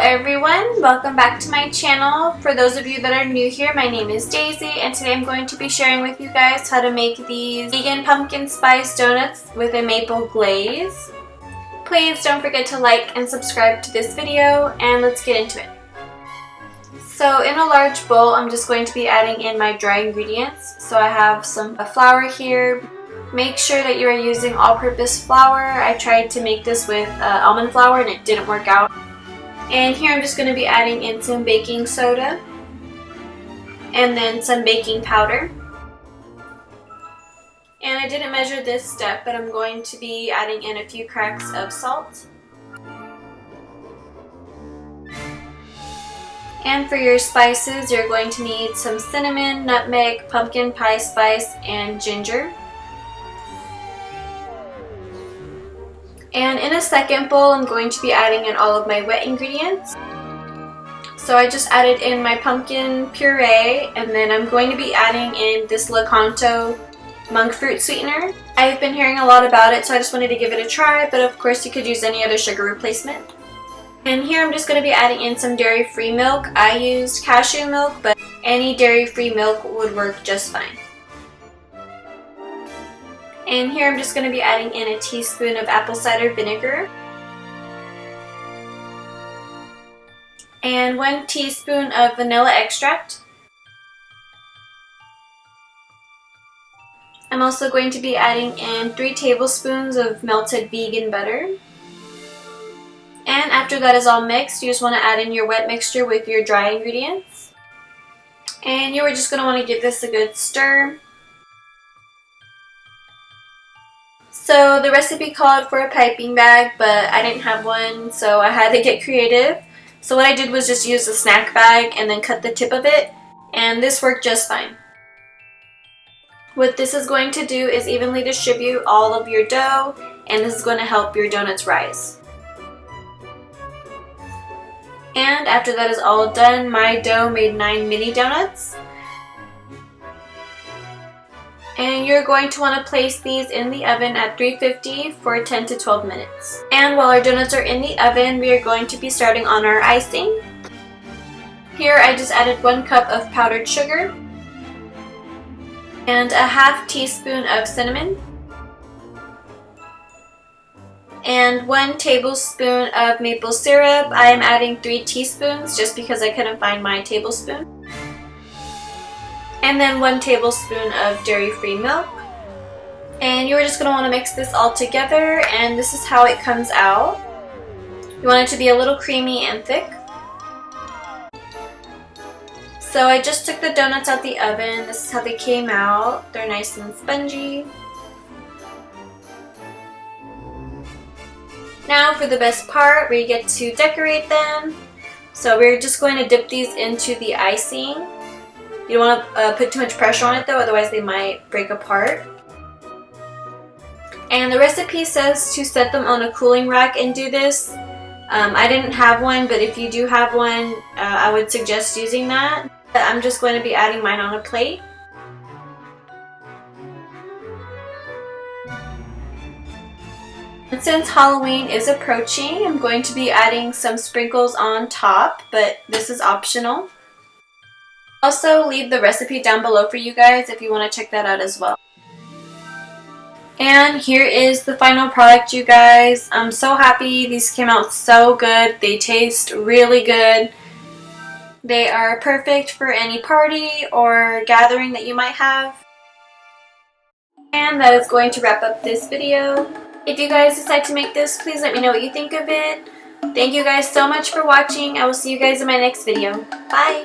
everyone, welcome back to my channel. For those of you that are new here, my name is Daisy and today I'm going to be sharing with you guys how to make these vegan pumpkin spice donuts with a maple glaze. Please don't forget to like and subscribe to this video and let's get into it. So in a large bowl, I'm just going to be adding in my dry ingredients. So I have some flour here. Make sure that you are using all-purpose flour. I tried to make this with almond flour and it didn't work out. And here I'm just going to be adding in some baking soda and then some baking powder. And I didn't measure this step, but I'm going to be adding in a few cracks of salt. And for your spices, you're going to need some cinnamon, nutmeg, pumpkin pie spice, and ginger. And in a second bowl, I'm going to be adding in all of my wet ingredients. So I just added in my pumpkin puree, and then I'm going to be adding in this Lakanto monk fruit sweetener. I've been hearing a lot about it, so I just wanted to give it a try, but of course you could use any other sugar replacement. And here I'm just going to be adding in some dairy-free milk. I used cashew milk, but any dairy-free milk would work just fine. And here I'm just going to be adding in a teaspoon of apple cider vinegar and 1 teaspoon of vanilla extract. I'm also going to be adding in 3 tablespoons of melted vegan butter. And after that is all mixed, you just want to add in your wet mixture with your dry ingredients. And you are just going to want to give this a good stir. So the recipe called for a piping bag, but I didn't have one, so I had to get creative. So what I did was just use a snack bag and then cut the tip of it, and this worked just fine. What this is going to do is evenly distribute all of your dough, and this is going to help your donuts rise. And after that is all done, my dough made 9 mini donuts. And you're going to want to place these in the oven at 350 for 10 to 12 minutes. And while our donuts are in the oven, we are going to be starting on our icing. Here I just added 1 cup of powdered sugar and a half teaspoon of cinnamon and 1 tablespoon of maple syrup. I am adding 3 teaspoons just because I couldn't find my tablespoon. And then 1 tablespoon of dairy-free milk. And you're just going to want to mix this all together, and this is how it comes out. You want it to be a little creamy and thick. So I just took the donuts out the oven. This is how they came out. They're nice and spongy. Now for the best part, where you get to decorate them. So we're just going to dip these into the icing. You don't want to put too much pressure on it though, otherwise they might break apart. And the recipe says to set them on a cooling rack and do this. I didn't have one, but if you do have one, I would suggest using that. But I'm just going to be adding mine on a plate. And since Halloween is approaching, I'm going to be adding some sprinkles on top, but this is optional. Also, leave the recipe down below for you guys if you want to check that out as well. And here is the final product, you guys. I'm so happy. These came out so good. They taste really good. They are perfect for any party or gathering that you might have. And that is going to wrap up this video. If you guys decide to make this, please let me know what you think of it. Thank you guys so much for watching. I will see you guys in my next video. Bye!